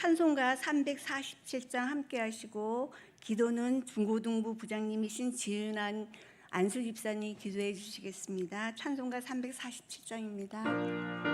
찬송가 347장 함께 하시고 기도는 중고등부 부장님이신 지은한 안수 집사님 기도해 주시겠습니다. 찬송가 347장입니다.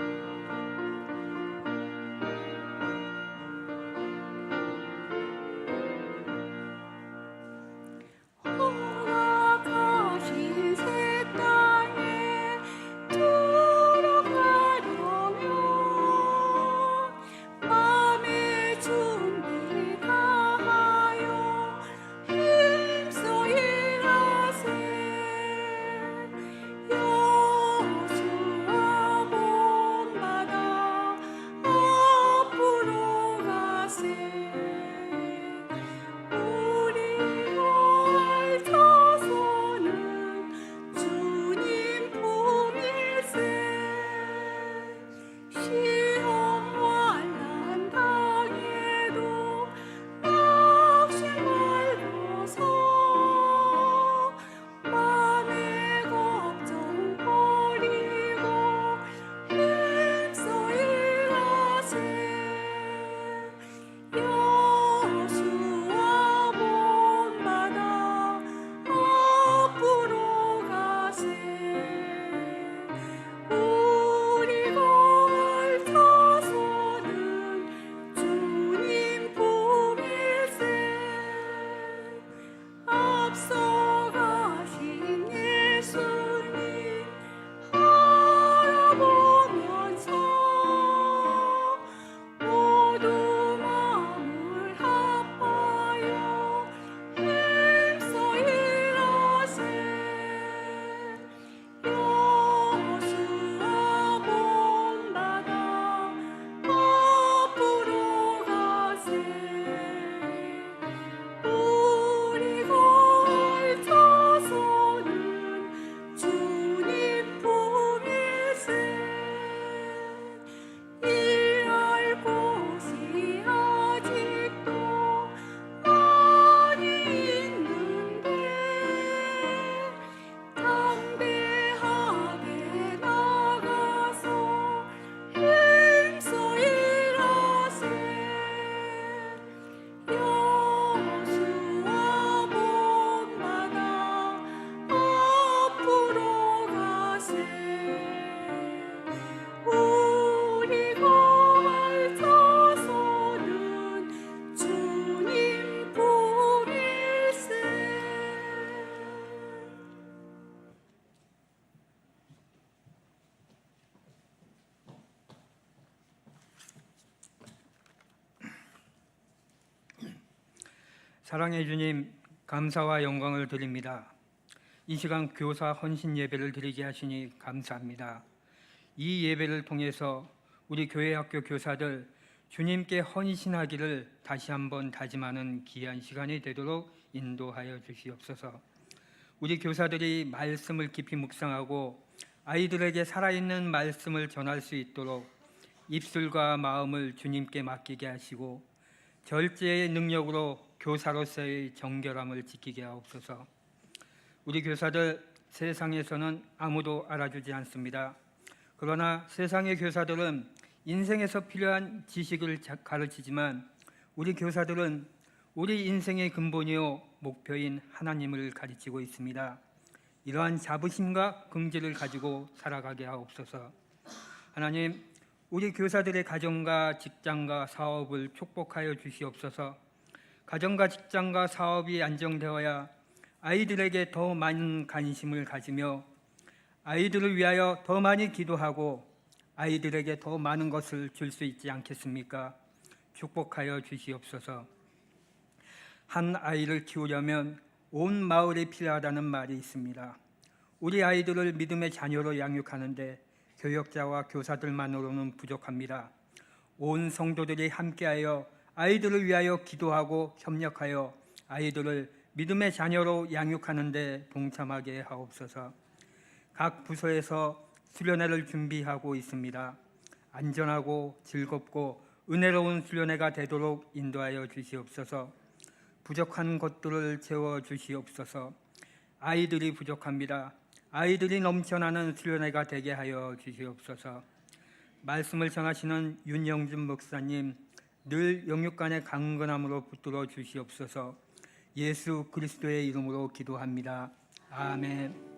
사랑의 주님, 감사와 영광을 드립니다. 이 시간 교사 헌신 예배를 드리게 하시니 감사합니다. 이 예배를 통해서 우리 교회 학교 교사들 주님께 헌신하기를 다시 한번 다짐하는 귀한 시간이 되도록 인도하여 주시옵소서. 우리 교사들이 말씀을 깊이 묵상하고 아이들에게 살아있는 말씀을 전할 수 있도록 입술과 마음을 주님께 맡기게 하시고 절제의 능력으로 교사로서의 정결함을 지키게 하옵소서. 우리 교사들 세상에서는 아무도 알아주지 않습니다. 그러나 세상의 교사들은 인생에서 필요한 지식을 가르치지만 우리 교사들은 우리 인생의 근본이요 목표인 하나님을 가르치고 있습니다. 이러한 자부심과 긍지를 가지고 살아가게 하옵소서. 하나님, 우리 교사들의 가정과 직장과 사업을 축복하여 주시옵소서. 가정과 직장과 사업이 안정되어야 아이들에게 더 많은 관심을 가지며 아이들을 위하여 더 많이 기도하고 아이들에게 더 많은 것을 줄 수 있지 않겠습니까? 축복하여 주시옵소서. 한 아이를 키우려면 온 마을이 필요하다는 말이 있습니다. 우리 아이들을 믿음의 자녀로 양육하는데 교역자와 교사들만으로는 부족합니다. 온 성도들이 함께하여 아이들을 위하여 기도하고 협력하여 아이들을 믿음의 자녀로 양육하는 데 동참하게 하옵소서. 각 부서에서 수련회를 준비하고 있습니다. 안전하고 즐겁고 은혜로운 수련회가 되도록 인도하여 주시옵소서. 부족한 것들을 채워 주시옵소서. 아이들이 부족합니다. 아이들이 넘쳐나는 수련회가 되게 하여 주시옵소서. 말씀을 전하시는 윤영준 목사님, 늘 영육간의 강건함으로 붙들어 주시옵소서. 예수 그리스도의 이름으로 기도합니다. 아멘.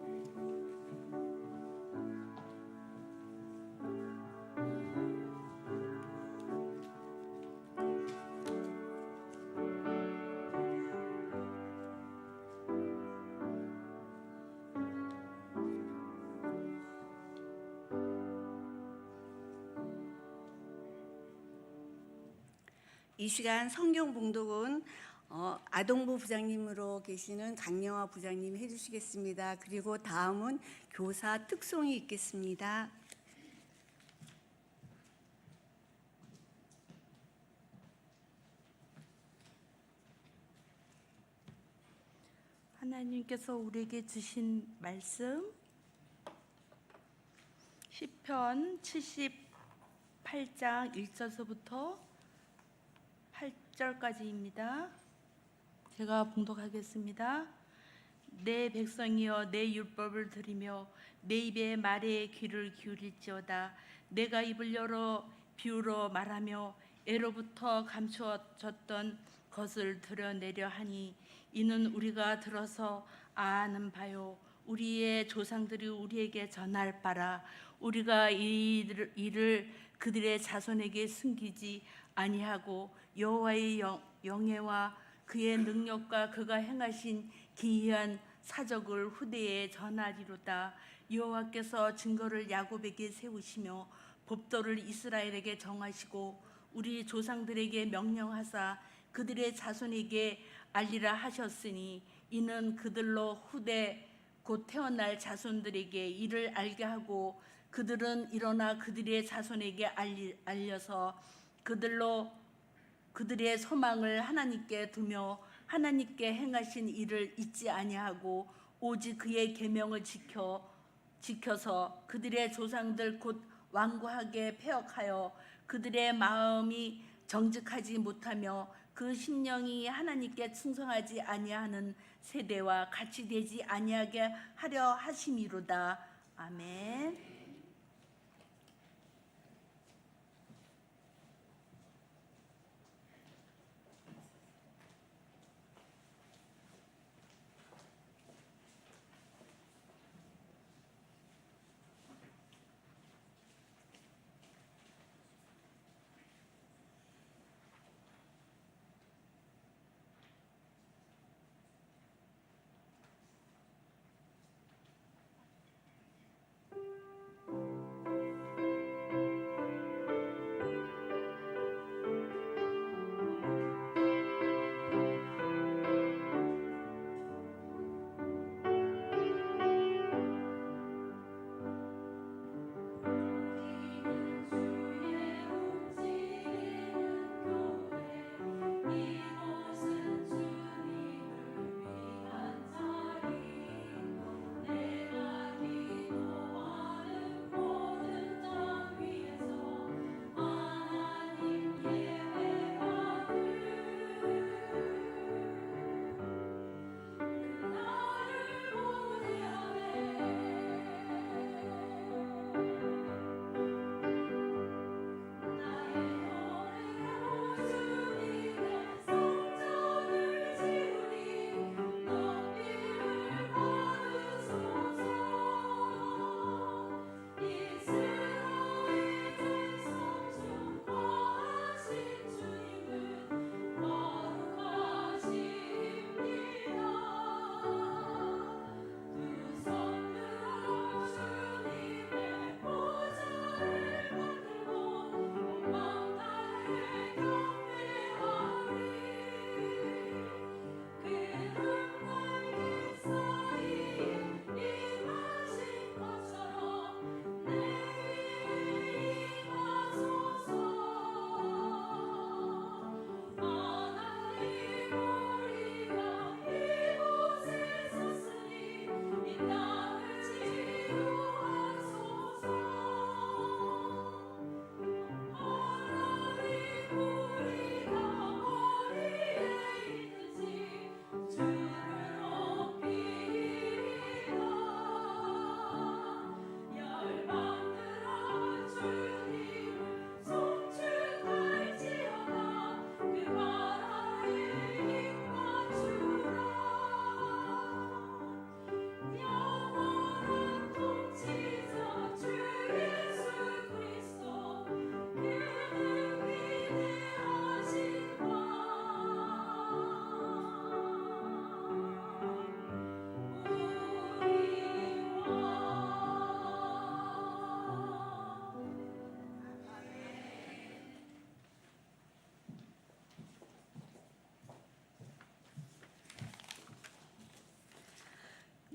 이 시간 성경 봉독은 아동부 부장님으로 계시는 강영화 부장님이 해주시겠습니다. 그리고 다음은 교사 특송이 있겠습니다. 하나님께서 우리에게 주신 말씀 시편 78장 1절서부터 8절까지입니다. 제가 봉독하겠습니다. 내 백성이여 내 율법을 들으며 내 입의 말에 귀를 기울일지어다. 내가 입을 열어 비유로 말하며 애로부터 감추어졌던 것을 드러내려 하니 이는 우리가 들어서 아는 바요 우리의 조상들이 우리에게 전할 바라. 우리가 이를 그들의 자손에게 숨기지 아니하고 여호와의 영예와 그의 능력과 그가 행하신 기이한 사적을 후대에 전하리로다. 여호와께서 증거를 야곱에게 세우시며 법도를 이스라엘에게 정하시고 우리 조상들에게 명령하사 그들의 자손에게 알리라 하셨으니 이는 그들로 후대 곧 태어날 자손들에게 이를 알게 하고 그들은 일어나 그들의 자손에게 알려서 그들로 그들의 소망을 하나님께 두며 하나님께 행하신 일을 잊지 아니하고 오직 그의 계명을 지켜서 그들의 조상들 곧 완고하게 폐역하여 그들의 마음이 정직하지 못하며 그 심령이 하나님께 충성하지 아니하는 세대와 같이 되지 아니하게 하려 하심이로다. 아멘.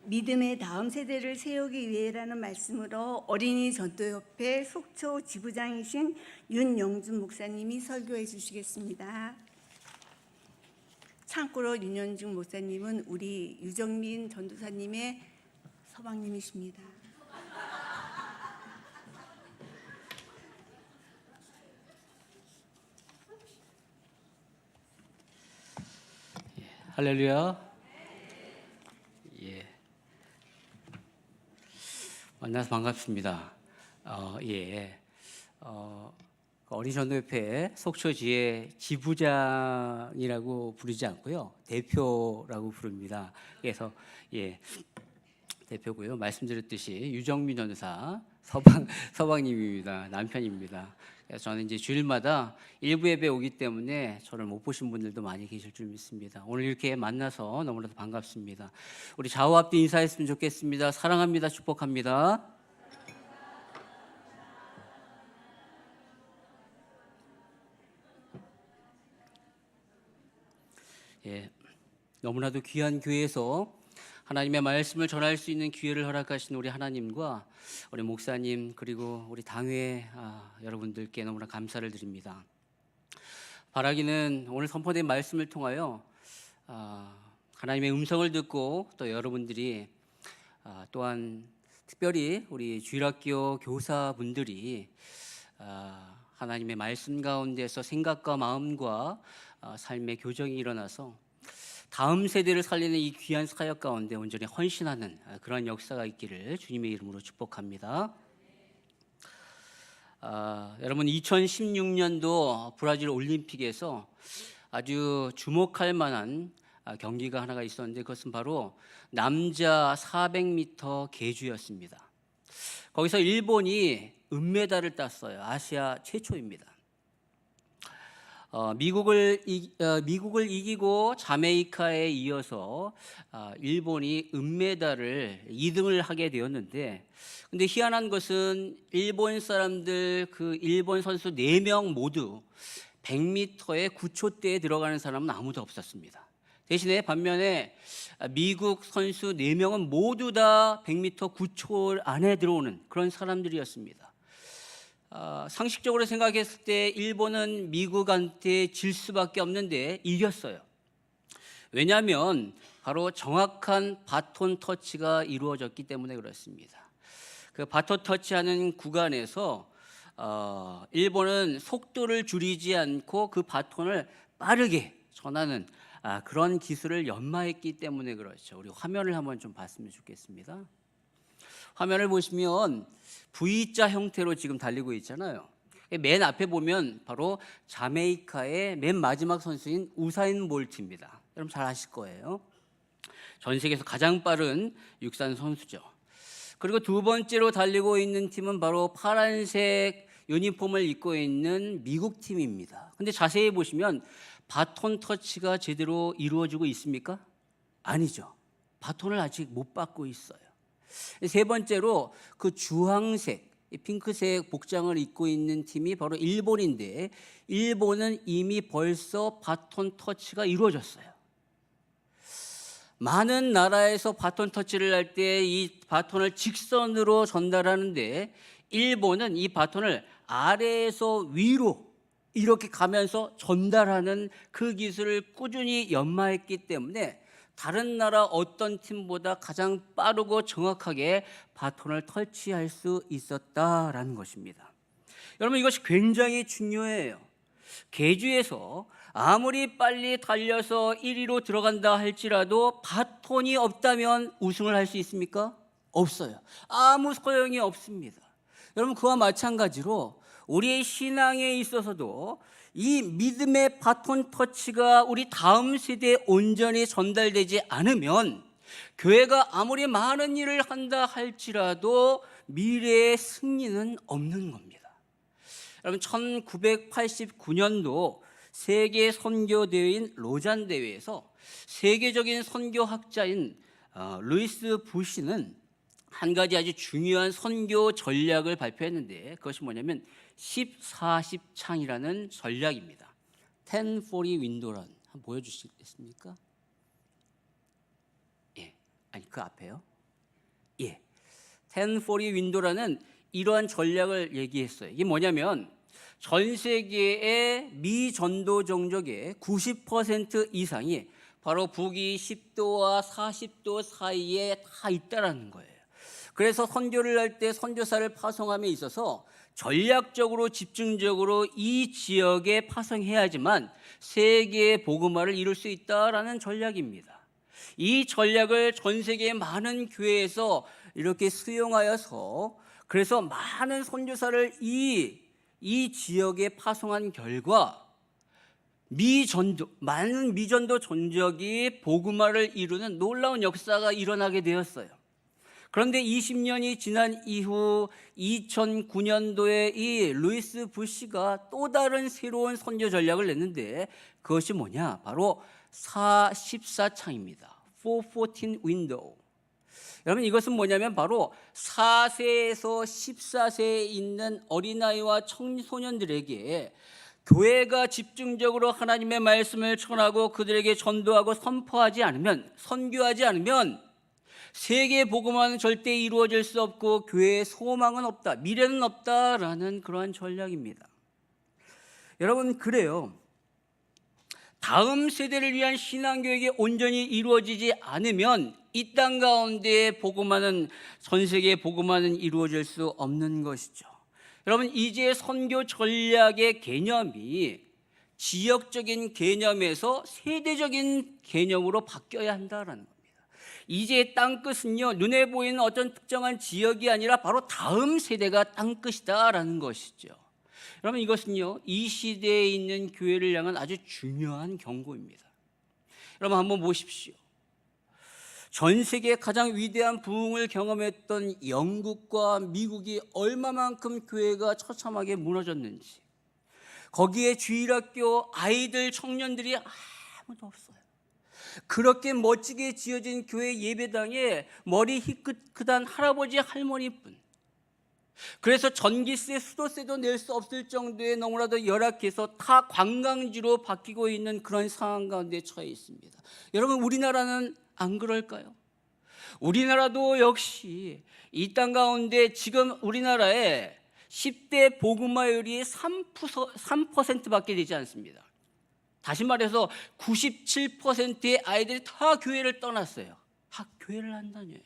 믿음의 다음 세대를 세우기 위해라는 말씀으로 어린이 전도협회 속초 지부장이신 윤영준 목사님이 설교해 주시겠습니다. 참고로 윤영준 목사님은 우리 유정민 전도사님의 서방님이십니다. 할렐루야. 예. 만나서 반갑습니다. 어린이 전도협회 속초지회 지부장이라고 부르지 않고요, 대표라고 부릅니다. 그래서 대표고요. 말씀드렸듯이 유정민 전도사 서방님입니다. 남편입니다. 그래서 저는 이제 주일마다 일부 예배 오기 때문에 저를 못 보신 분들도 많이 계실 줄 믿습니다. 오늘 이렇게 만나서 너무나도 반갑습니다. 우리 좌우 앞뒤 인사했으면 좋겠습니다. 사랑합니다. 축복합니다. 너무나도 귀한 교회에서 하나님의 말씀을 전할 수 있는 기회를 허락하신 우리 하나님과 우리 목사님 그리고 우리 당회 여러분들께 너무나 감사를 드립니다. 바라기는 오늘 선포된 말씀을 통하여 하나님의 음성을 듣고 또 여러분들이 또한 특별히 우리 주일학교 교사분들이 하나님의 말씀 가운데서 생각과 마음과 삶의 교정이 일어나서 다음 세대를 살리는 이 귀한 사역 가운데 온전히 헌신하는 그런 역사가 있기를 주님의 이름으로 축복합니다. 여러분 2016년도 브라질 올림픽에서 아주 주목할 만한 경기가 하나가 있었는데 그것은 바로 남자 400m 계주였습니다. 거기서 일본이 은메달을 땄어요. 아시아 최초입니다. 미국을 이기고 자메이카에 이어서 일본이 은메달을 2등을 하게 되었는데, 근데 희한한 것은 일본 사람들 일본 선수 4명 모두 100m에 9초대에 들어가는 사람은 아무도 없었습니다. 대신에 반면에 미국 선수 4명은 모두 다 100m 9초 안에 들어오는 그런 사람들이었습니다. 상식적으로 생각했을 때 일본은 미국한테 질 수밖에 없는데 이겼어요. 왜냐하면 바로 정확한 바톤 터치가 이루어졌기 때문에 그렇습니다. 그 바톤 터치하는 구간에서 일본은 속도를 줄이지 않고 그 바톤을 빠르게 전하는 그런 기술을 연마했기 때문에 그렇죠. 우리 화면을 한번 좀 봤으면 좋겠습니다. 화면을 보시면 V자 형태로 지금 달리고 있잖아요. 맨 앞에 보면 바로 자메이카의 맨 마지막 선수인 우사인 볼트입니다. 여러분 잘 아실 거예요. 전 세계에서 가장 빠른 육상 선수죠. 그리고 두 번째로 달리고 있는 팀은 바로 파란색 유니폼을 입고 있는 미국 팀입니다. 근데 자세히 보시면 바톤 터치가 제대로 이루어지고 있습니까? 아니죠. 바톤을 아직 못 받고 있어요. 세 번째로 그 주황색, 핑크색 복장을 입고 있는 팀이 바로 일본인데 일본은 이미 벌써 바톤 터치가 이루어졌어요. 많은 나라에서 바톤 터치를 할 때 이 바톤을 직선으로 전달하는데 일본은 이 바톤을 아래에서 위로 이렇게 가면서 전달하는 그 기술을 꾸준히 연마했기 때문에 다른 나라 어떤 팀보다 가장 빠르고 정확하게 바톤을 터치할 수 있었다라는 것입니다. 여러분 이것이 굉장히 중요해요. 계주에서 아무리 빨리 달려서 1위로 들어간다 할지라도 바톤이 없다면 우승을 할 수 있습니까? 없어요. 아무 소용이 없습니다. 여러분 그와 마찬가지로 우리의 신앙에 있어서도 이 믿음의 바톤 터치가 우리 다음 세대에 온전히 전달되지 않으면 교회가 아무리 많은 일을 한다 할지라도 미래의 승리는 없는 겁니다. 여러분 1989년도 세계 선교 대회인 로잔 대회에서 세계적인 선교학자인 루이스 부시는 한 가지 아주 중요한 선교 전략을 발표했는데 그것이 뭐냐면 10-40 창이라는 전략입니다. 10-40 윈도란 한번 보여주시겠습니까? 아니 그 앞에요. 1040 윈도라는 이러한 전략을 얘기했어요. 이게 뭐냐면 전 세계의 미전도 종족의 90% 이상이 바로 북위 10도와 40도 사이에 다 있다라는 거예요. 그래서 선교를 할 때 선교사를 파송함에 있어서 전략적으로 집중적으로 이 지역에 파송해야지만 세계의 복음화를 이룰 수 있다라는 전략입니다. 이 전략을 전 세계의 많은 교회에서 이렇게 수용하여서 그래서 많은 선교사를 이 지역에 파송한 결과 많은 미전도 종족이 복음화를 이루는 놀라운 역사가 일어나게 되었어요. 그런데 20년이 지난 이후 2009년도에 이 루이스 부시가 또 다른 새로운 선교 전략을 냈는데 그것이 뭐냐? 바로 14창입니다. 414 윈도우. 여러분 이것은 뭐냐면 바로 4세에서 14세에 있는 어린아이와 청소년들에게 교회가 집중적으로 하나님의 말씀을 전하고 그들에게 전도하고 선포하지 않으면, 선교하지 않으면 세계 복음화는 절대 이루어질 수 없고 교회의 소망은 없다, 미래는 없다라는 그러한 전략입니다. 여러분 그래요. 다음 세대를 위한 신앙교육이 온전히 이루어지지 않으면 이 땅 가운데 복음화는, 전 세계 복음화는 이루어질 수 없는 것이죠. 여러분 이제 선교 전략의 개념이 지역적인 개념에서 세대적인 개념으로 바뀌어야 한다라는 겁니다. 이제 땅끝은요, 눈에 보이는 어떤 특정한 지역이 아니라 바로 다음 세대가 땅끝이다라는 것이죠. 여러분 이것은요, 이 시대에 있는 교회를 향한 아주 중요한 경고입니다. 여러분 한번 보십시오. 전 세계 가장 위대한 부흥을 경험했던 영국과 미국이 얼마만큼 교회가 처참하게 무너졌는지, 거기에 주일학교 아이들, 청년들이 아무도 없어요. 그렇게 멋지게 지어진 교회 예배당에 머리 희끗희끗한 할아버지 할머니뿐. 그래서 전기세, 수도세도 낼 수 없을 정도의 너무나도 열악해서 타 관광지로 바뀌고 있는 그런 상황 가운데 처해 있습니다. 여러분 우리나라는 안 그럴까요? 우리나라도 역시 이 땅 가운데 지금 우리나라에 10대 복음화율이 3%밖에 되지 않습니다. 다시 말해서 97%의 아이들이 다 교회를 떠났어요. 교회를 안 다녀요.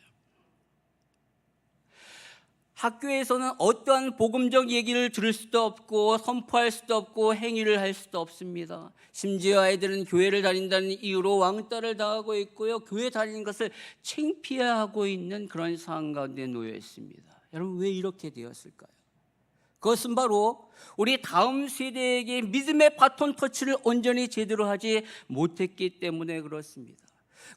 학교에서는 어떠한 복음적 얘기를 들을 수도 없고 선포할 수도 없고 행위를 할 수도 없습니다. 심지어 아이들은 교회를 다닌다는 이유로 왕따를 당하고 있고요, 교회 다니는 것을 창피해하고 있는 그런 상황 가운데 놓여 있습니다. 여러분 왜 이렇게 되었을까요? 그것은 바로 우리 다음 세대에게 믿음의 바톤 터치를 온전히 제대로 하지 못했기 때문에 그렇습니다.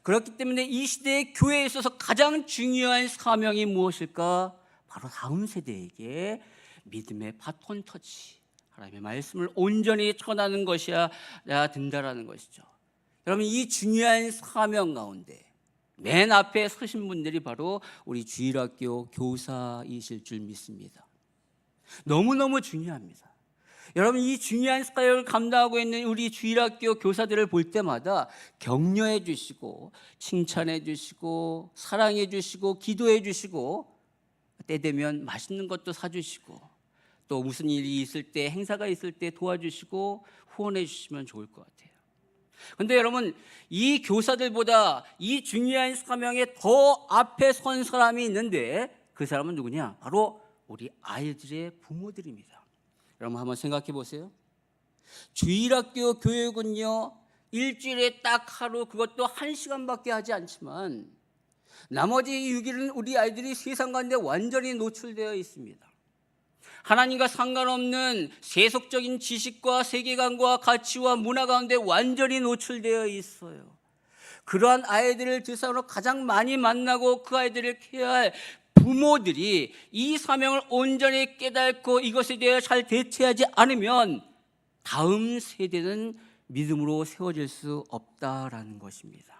그렇기 때문에 이 시대의 교회에 있어서 가장 중요한 사명이 무엇일까? 바로 다음 세대에게 믿음의 바톤 터치, 하나님의 말씀을 온전히 전하는 것이야 된다라는 것이죠. 여러분 이 중요한 사명 가운데 맨 앞에 서신 분들이 바로 우리 주일학교 교사이실 줄 믿습니다. 너무너무 중요합니다. 여러분 이 중요한 사역을 감당하고 있는 우리 주일학교 교사들을 볼 때마다 격려해 주시고 칭찬해 주시고 사랑해 주시고 기도해 주시고 때 되면 맛있는 것도 사주시고 또 무슨 일이 있을 때, 행사가 있을 때 도와주시고 후원해 주시면 좋을 것 같아요. 그런데 여러분 이 교사들보다 이 중요한 사명에 더 앞에 선 사람이 있는데 그 사람은 누구냐? 바로 우리 아이들의 부모들입니다. 여러분 한번 생각해 보세요. 주일학교 교육은요, 일주일에 딱 하루, 그것도 1시간밖에 하지 않지만 나머지 6일은 우리 아이들이 세상 가운데 완전히 노출되어 있습니다. 하나님과 상관없는 세속적인 지식과 세계관과 가치와 문화 가운데 완전히 노출되어 있어요. 그러한 아이들을 대상으로 가장 많이 만나고 그 아이들을 케어할 부모들이 이 사명을 온전히 깨닫고 이것에 대해 잘 대처하지 않으면 다음 세대는 믿음으로 세워질 수 없다라는 것입니다.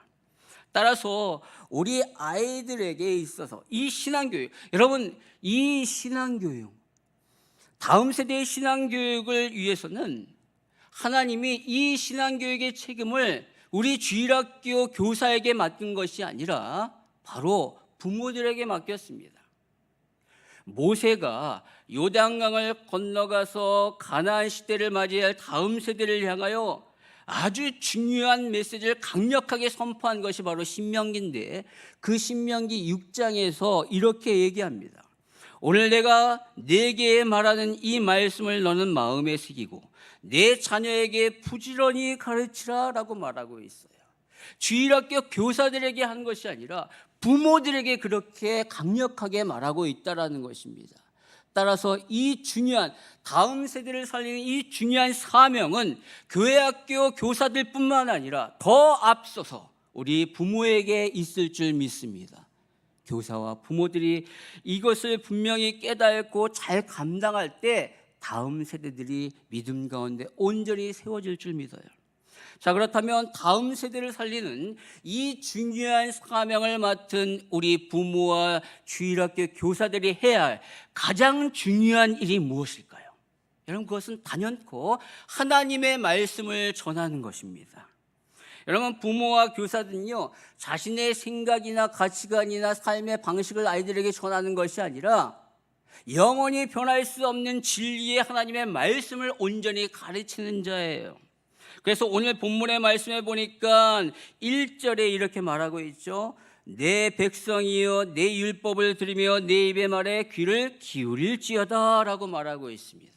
따라서 우리 아이들에게 있어서 이 신앙교육, 여러분 이 신앙교육, 다음 세대의 신앙교육을 위해서는 하나님이 이 신앙교육의 책임을 우리 주일학교 교사에게 맡긴 것이 아니라 바로 부모들에게 맡겼습니다. 모세가 요단강을 건너가서 가나안 시대를 맞이할 다음 세대를 향하여 아주 중요한 메시지를 강력하게 선포한 것이 바로 신명기인데, 그 신명기 6장에서 이렇게 얘기합니다. 오늘 내가 네게 말하는 이 말씀을 너는 마음에 새기고 내 자녀에게 부지런히 가르치라 라고 말하고 있어요. 주일학교 교사들에게 한 것이 아니라 부모들에게 그렇게 강력하게 말하고 있다는 것입니다. 따라서 이 중요한 다음 세대를 살리는 이 중요한 사명은 교회학교 교사들뿐만 아니라 더 앞서서 우리 부모에게 있을 줄 믿습니다. 교사와 부모들이 이것을 분명히 깨닫고 잘 감당할 때 다음 세대들이 믿음 가운데 온전히 세워질 줄 믿어요. 자, 그렇다면 다음 세대를 살리는 이 중요한 사명을 맡은 우리 부모와 주일학교 교사들이 해야 할 가장 중요한 일이 무엇일까요? 여러분, 그것은 단연코 하나님의 말씀을 전하는 것입니다. 여러분, 부모와 교사들은요, 자신의 생각이나 가치관이나 삶의 방식을 아이들에게 전하는 것이 아니라 영원히 변할 수 없는 진리의 하나님의 말씀을 온전히 가르치는 자예요. 그래서 오늘 본문의 말씀에 보니까 1절에 이렇게 말하고 있죠. 내 백성이여 내 율법을 들으며 내 입의 말에 귀를 기울일지어다 라고 말하고 있습니다.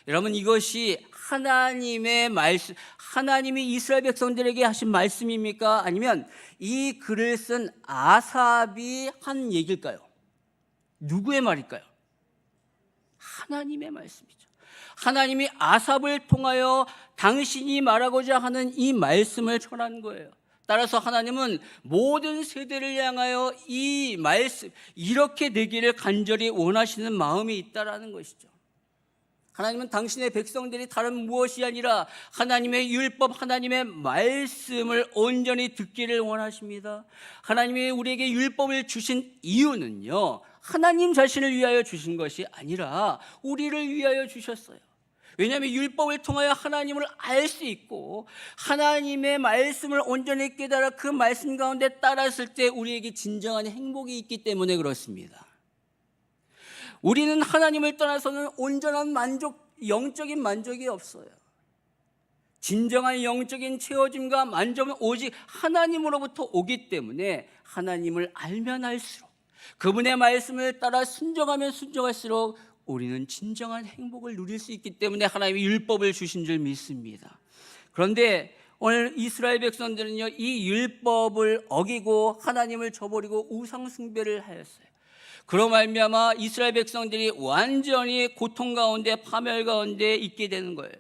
여러분, 이것이 하나님의 말씀, 하나님이 이스라엘 백성들에게 하신 말씀입니까? 아니면 이 글을 쓴 아삽이 한 얘기일까요? 누구의 말일까요? 하나님의 말씀이죠. 하나님이 아삽을 통하여 당신이 말하고자 하는 이 말씀을 전한 거예요. 따라서 하나님은 모든 세대를 향하여 이 말씀, 이렇게 되기를 간절히 원하시는 마음이 있다라는 것이죠. 하나님은 당신의 백성들이 다른 무엇이 아니라 하나님의 율법, 하나님의 말씀을 온전히 듣기를 원하십니다. 하나님이 우리에게 율법을 주신 이유는요, 하나님 자신을 위하여 주신 것이 아니라 우리를 위하여 주셨어요. 왜냐하면 율법을 통하여 하나님을 알 수 있고 하나님의 말씀을 온전히 깨달아 그 말씀 가운데 따랐을 때 우리에게 진정한 행복이 있기 때문에 그렇습니다. 우리는 하나님을 떠나서는 온전한 만족, 영적인 만족이 없어요. 진정한 영적인 채워짐과 만족은 오직 하나님으로부터 오기 때문에 하나님을 알면 알수록, 그분의 말씀을 따라 순종하면 순종할수록 우리는 진정한 행복을 누릴 수 있기 때문에 하나님이 율법을 주신 줄 믿습니다. 그런데 오늘 이스라엘 백성들은요, 이 율법을 어기고 하나님을 저버리고 우상 숭배를 하였어요. 그로 말미암아 이스라엘 백성들이 완전히 고통 가운데, 파멸 가운데 있게 되는 거예요.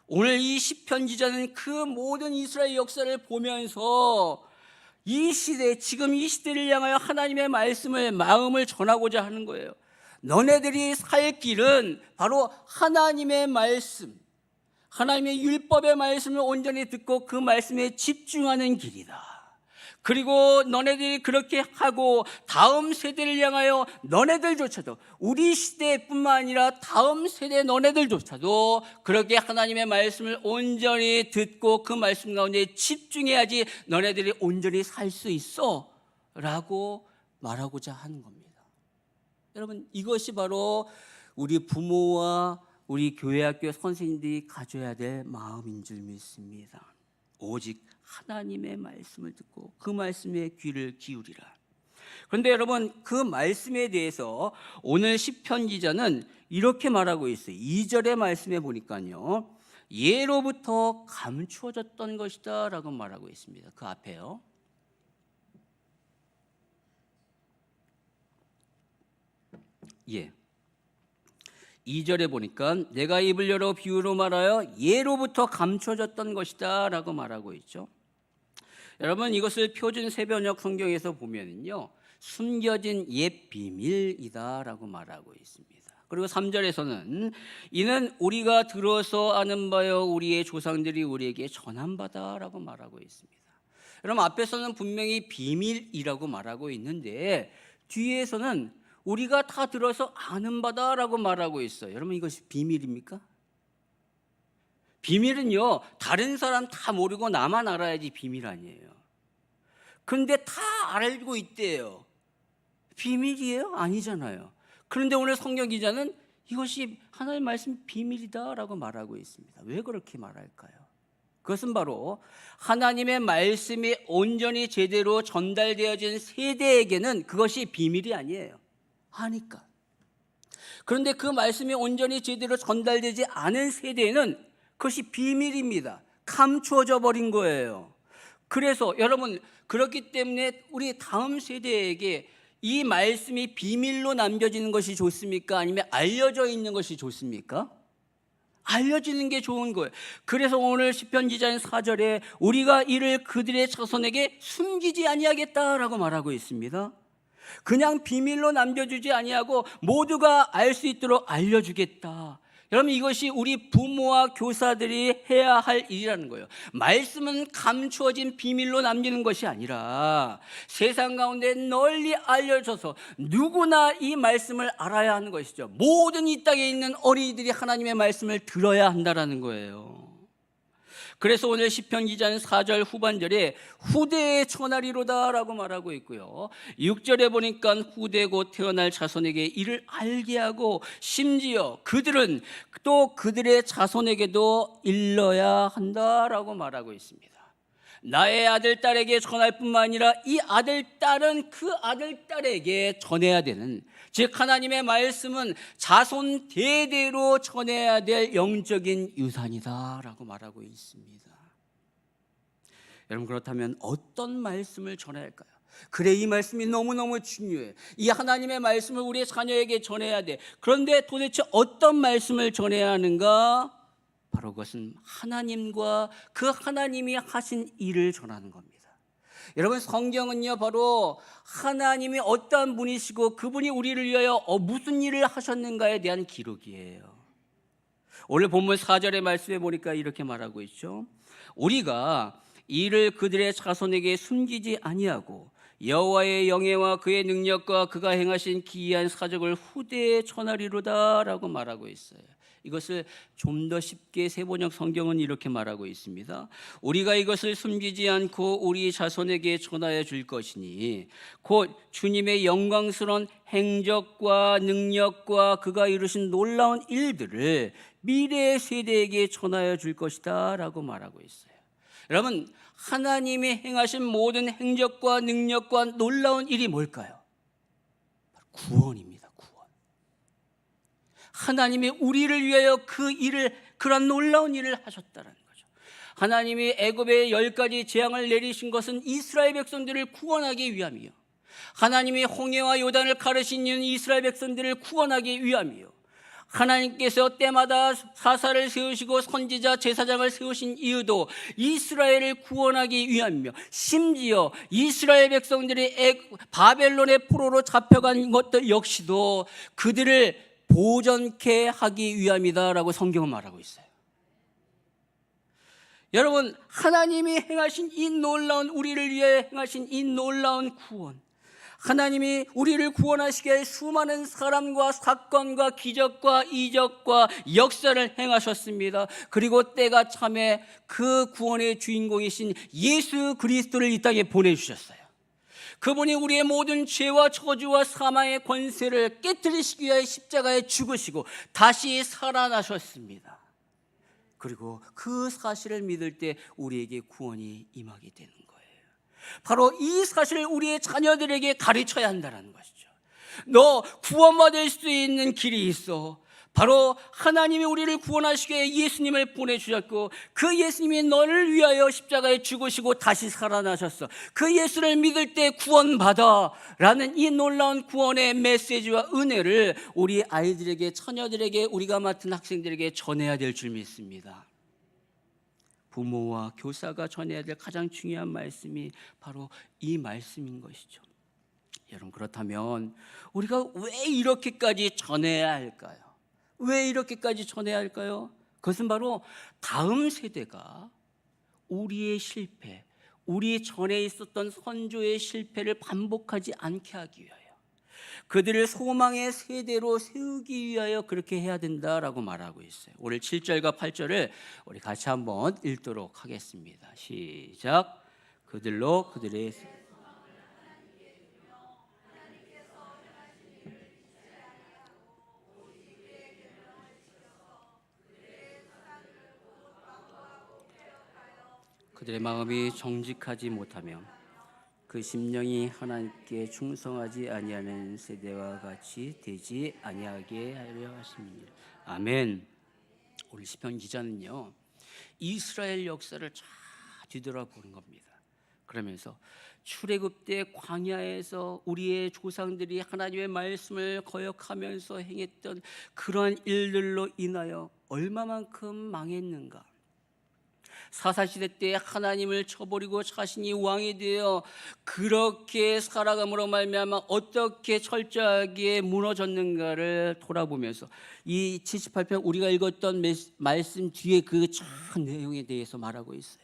오늘 이 시편 기자는 그 모든 이스라엘 역사를 보면서 이 시대, 지금 이 시대를 향하여 하나님의 말씀을, 마음을 전하고자 하는 거예요. 너네들이 살 길은 바로 하나님의 말씀, 하나님의 율법의 말씀을 온전히 듣고 그 말씀에 집중하는 길이다. 그리고 너네들이 그렇게 하고 다음 세대를 향하여 너네들조차도, 우리 시대뿐만 아니라 다음 세대 너네들조차도 그렇게 하나님의 말씀을 온전히 듣고 그 말씀 가운데 집중해야지 너네들이 온전히 살 수 있어 라고 말하고자 하는 겁니다. 여러분, 이것이 바로 우리 부모와 우리 교회학교 선생님들이 가져야 될 마음인 줄 믿습니다. 오직 하나님의 말씀을 듣고 그 말씀에 귀를 기울이라. 그런데 여러분, 그 말씀에 대해서 오늘 시편 기자는 이렇게 말하고 있어요. 2절의 말씀에 보니까요, 예로부터 감추어졌던 것이다 라고 말하고 있습니다. 그 앞에요. 예. 2절에 보니까 내가 입을 열어 비유로 말하여 예로부터 감춰졌던 것이다 라고 말하고 있죠. 여러분, 이것을 표준 세번역 성경에서 보면은요, 숨겨진 옛 비밀이다 라고 말하고 있습니다. 그리고 3절에서는 이는 우리가 들어서 아는 바여 우리의 조상들이 우리에게 전한 바다 라고 말하고 있습니다. 여러분, 앞에서는 분명히 비밀이라고 말하고 있는데 뒤에서는 우리가 다 들어서 아는 바다라고 말하고 있어요. 여러분, 이것이 비밀입니까? 비밀은요, 다른 사람 다 모르고 나만 알아야지 비밀 아니에요. 그런데 다 알고 있대요. 비밀이에요? 아니잖아요. 그런데 오늘 성경 기자는 이것이 하나님의 말씀 비밀이다라고 말하고 있습니다. 왜 그렇게 말할까요? 그것은 바로 하나님의 말씀이 온전히 제대로 전달되어진 세대에게는 그것이 비밀이 아니에요. 하니까. 그런데 그 말씀이 온전히 제대로 전달되지 않은 세대에는 그것이 비밀입니다. 감추어져 버린 거예요. 그래서 여러분, 그렇기 때문에 우리 다음 세대에게 이 말씀이 비밀로 남겨지는 것이 좋습니까? 아니면 알려져 있는 것이 좋습니까? 알려지는 게 좋은 거예요. 그래서 오늘 시편 기자는 4절에 우리가 이를 그들의 자손에게 숨기지 아니하겠다라고 말하고 있습니다. 그냥 비밀로 남겨주지 아니하고 모두가 알 수 있도록 알려주겠다. 여러분, 이것이 우리 부모와 교사들이 해야 할 일이라는 거예요. 말씀은 감추어진 비밀로 남기는 것이 아니라 세상 가운데 널리 알려져서 누구나 이 말씀을 알아야 하는 것이죠. 모든 이 땅에 있는 어린이들이 하나님의 말씀을 들어야 한다는 거예요. 그래서 오늘 시편 기자는 4절 후반절에 후대에 전하리로다 라고 말하고 있고요, 6절에 보니까 후대 곧 태어날 자손에게 이를 알게 하고 심지어 그들은 또 그들의 자손에게도 일러야 한다라고 말하고 있습니다. 나의 아들, 딸에게 전할 뿐만 아니라 이 아들, 딸은 그 아들, 딸에게 전해야 되는, 즉 하나님의 말씀은 자손 대대로 전해야 될 영적인 유산이다라고 말하고 있습니다. 여러분, 그렇다면 어떤 말씀을 전해야 할까요? 그래, 이 말씀이 너무너무 중요해. 이 하나님의 말씀을 우리의 자녀에게 전해야 돼. 그런데 도대체 어떤 말씀을 전해야 하는가? 바로 그것은 하나님과 그 하나님이 하신 일을 전하는 겁니다. 여러분, 성경은요 바로 하나님이 어떠한 분이시고 그분이 우리를 위하여 무슨 일을 하셨는가에 대한 기록이에요. 오늘 본문 4절의 말씀에 보니까 이렇게 말하고 있죠. 우리가 이를 그들의 자손에게 숨기지 아니하고 여호와의 영예와 그의 능력과 그가 행하신 기이한 사적을 후대에 전하리로다 라고 말하고 있어요. 이것을 좀 더 쉽게 세번역 성경은 이렇게 말하고 있습니다. 우리가 이것을 숨기지 않고 우리 자손에게 전하여 줄 것이니 곧 주님의 영광스러운 행적과 능력과 그가 이루신 놀라운 일들을 미래 세대에게 전하여 줄 것이다 라고 말하고 있어요. 여러분, 하나님이 행하신 모든 행적과 능력과 놀라운 일이 뭘까요? 구원입니다. 하나님이 우리를 위하여 그런 놀라운 일을 하셨다는 거죠. 하나님이 애굽에 10가지 재앙을 내리신 것은 이스라엘 백성들을 구원하기 위함이요, 하나님이 홍해와 요단을 가르신 이유는 이스라엘 백성들을 구원하기 위함이요, 하나님께서 때마다 사사를 세우시고 선지자 제사장을 세우신 이유도 이스라엘을 구원하기 위함이며, 심지어 이스라엘 백성들이 바벨론의 포로로 잡혀간 것들 역시도 그들을 보존케 하기 위함이다라고 성경은 말하고 있어요. 여러분, 하나님이 행하신 이 놀라운, 우리를 위해 행하신 이 놀라운 구원, 하나님이 우리를 구원하시기 위해 수많은 사람과 사건과 기적과 이적과 역사를 행하셨습니다. 그리고 때가 참에 그 구원의 주인공이신 예수 그리스도를 이 땅에 보내주셨어요. 그분이 우리의 모든 죄와 저주와 사망의 권세를 깨뜨리시기 위해 십자가에 죽으시고 다시 살아나셨습니다. 그리고 그 사실을 믿을 때 우리에게 구원이 임하게 되는 거예요. 바로 이 사실을 우리의 자녀들에게 가르쳐야 한다는 것이죠. 너 구원받을 수 있는 길이 있어. 바로 하나님이 우리를 구원하시기 위해 예수님을 보내주셨고, 그 예수님이 너를 위하여 십자가에 죽으시고 다시 살아나셨어. 그 예수를 믿을 때 구원받아 라는 이 놀라운 구원의 메시지와 은혜를 우리 아이들에게, 처녀들에게, 우리가 맡은 학생들에게 전해야 될 줄 믿습니다. 부모와 교사가 전해야 될 가장 중요한 말씀이 바로 이 말씀인 것이죠. 여러분, 그렇다면 우리가 왜 이렇게까지 전해야 할까요? 왜 이렇게까지 전해야 할까요? 그것은 바로 다음 세대가 우리의 실패, 우리 전에 있었던 선조의 실패를 반복하지 않게 하기 위하여, 그들을 소망의 세대로 세우기 위하여 그렇게 해야 된다라고 말하고 있어요. 오늘 7절과 8절을 우리 같이 한번 읽도록 하겠습니다. 시작. 그들로 그들의 그들의 마음이 정직하지 못하며 그 심령이 하나님께 충성하지 아니하는 세대와 같이 되지 아니하게 하려 하십니다. 아멘. 오늘 시편 기자는요, 이스라엘 역사를 잘 뒤돌아보는 겁니다. 그러면서 출애굽 때 광야에서 우리의 조상들이 하나님의 말씀을 거역하면서 행했던 그러한 일들로 인하여 얼마만큼 망했는가. 사사시대 때 하나님을 쳐버리고 자신이 왕이 되어 그렇게 살아감으로 말미암아 어떻게 철저하게 무너졌는가를 돌아보면서 이 78편 우리가 읽었던 말씀 뒤에 그 전 내용에 대해서 말하고 있어요.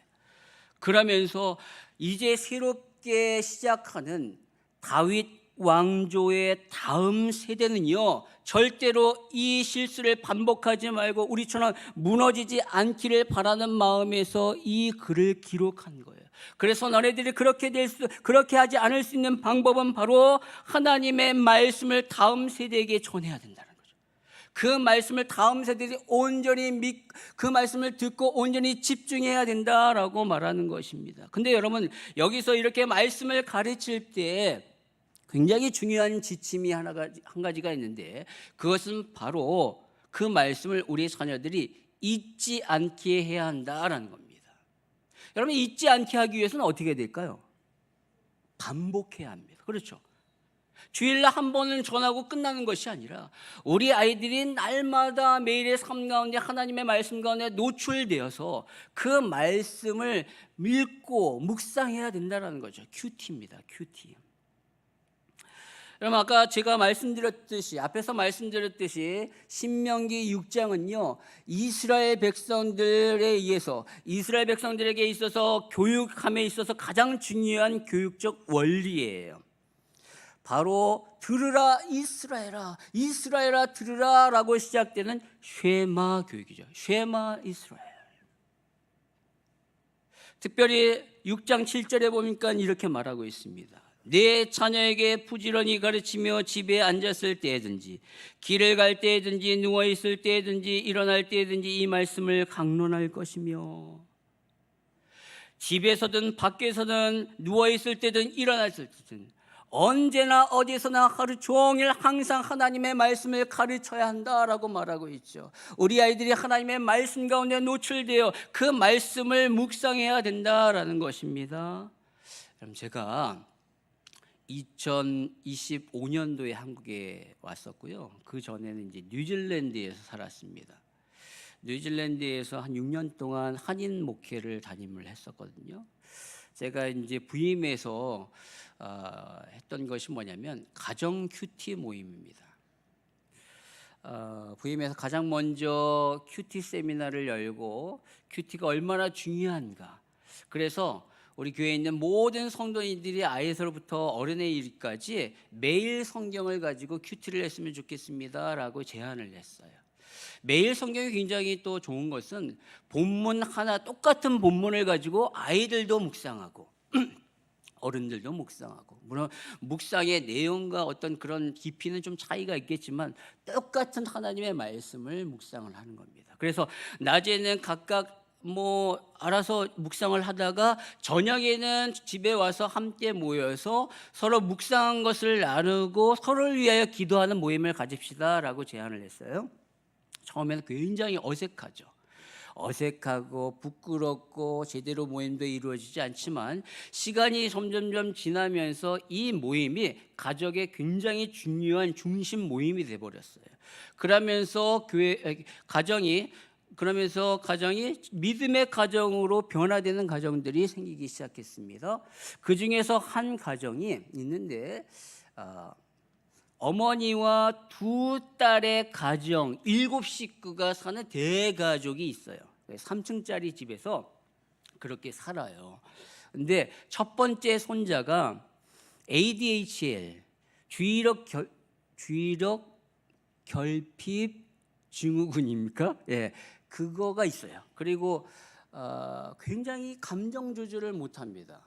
그러면서 이제 새롭게 시작하는 다윗 왕조의 다음 세대는요, 절대로 이 실수를 반복하지 말고 우리처럼 무너지지 않기를 바라는 마음에서 이 글을 기록한 거예요. 그래서 너네들이 그렇게 하지 않을 수 있는 방법은 바로 하나님의 말씀을 다음 세대에게 전해야 된다는 거죠. 그 말씀을 다음 세대들이 온전히 그 말씀을 듣고 온전히 집중해야 된다라고 말하는 것입니다. 근데 여러분, 여기서 이렇게 말씀을 가르칠 때 굉장히 중요한 지침이 한 가지가 있는데, 그것은 바로 그 말씀을 우리 자녀들이 잊지 않게 해야 한다라는 겁니다. 여러분, 잊지 않게 하기 위해서는 어떻게 될까요? 반복해야 합니다. 그렇죠? 주일날 한 번은 전하고 끝나는 것이 아니라 우리 아이들이 날마다 매일의 삶 가운데 하나님의 말씀 가운데 노출되어서 그 말씀을 읽고 묵상해야 된다는 거죠. 큐티입니다. 큐티. 여러분, 아까 제가 앞에서 말씀드렸듯이 신명기 6장은요, 이스라엘 백성들에 있어서 교육함에 있어서 가장 중요한 교육적 원리예요. 바로 들으라 이스라엘아 들으라 라고 시작되는 쉐마 교육이죠. 쉐마 이스라엘. 특별히 6장 7절에 보니까 이렇게 말하고 있습니다. 내 자녀에게 부지런히 가르치며 집에 앉았을 때든지 길을 갈 때든지 누워있을 때든지 일어날 때든지 이 말씀을 강론할 것이며, 집에서든 밖에서든 누워있을 때든 일어났을 때든 언제나 어디서나 하루 종일 항상 하나님의 말씀을 가르쳐야 한다라고 말하고 있죠. 우리 아이들이 하나님의 말씀 가운데 노출되어 그 말씀을 묵상해야 된다라는 것입니다. 그럼 제가 2025년도에 한국에 왔었고요. 그 전에는 이제 뉴질랜드에서 살았습니다. 뉴질랜드에서 한 6년 동안 한인 목회를 담임을 했었거든요. 제가 이제 부임해서 했던 것이 뭐냐면 가정 큐티 모임입니다. 부임해서 가장 먼저 큐티 세미나를 열고 큐티가 얼마나 중요한가. 그래서 우리 교회에 있는 모든 성도님들이 아이에서부터 어른에 이르기까지 매일 성경을 가지고 큐티를 했으면 좋겠습니다라고 제안을 했어요. 매일 성경이 굉장히 또 좋은 것은 본문 하나, 똑같은 본문을 가지고 아이들도 묵상하고 어른들도 묵상하고, 물론 묵상의 내용과 어떤 그런 깊이는 좀 차이가 있겠지만 똑같은 하나님의 말씀을 묵상을 하는 겁니다. 그래서 낮에는 각각 알아서 묵상을 하다가 저녁에는 집에 와서 함께 모여서 서로 묵상한 것을 나누고 서로를 위하여 기도하는 모임을 가집시다라고 제안을 했어요. 처음에는 굉장히 어색하고 부끄럽고 제대로 모임도 이루어지지 않지만 시간이 점점점 지나면서 이 모임이 가족의 굉장히 중요한 중심 모임이 돼버렸어요. 그러면서 가정이 믿음의 가정으로 변화되는 가정들이 생기기 시작했습니다. 그 중에서 한 가정이 있는데 어머니와 두 딸의 가정 7식구가 사는 대가족이 있어요. 3층짜리 집에서 그렇게 살아요. 근데 첫 번째 손자가 ADHL, 주의력 결핍 증후군입니까? 예, 그거가 있어요. 그리고 굉장히 감정 조절을 못합니다.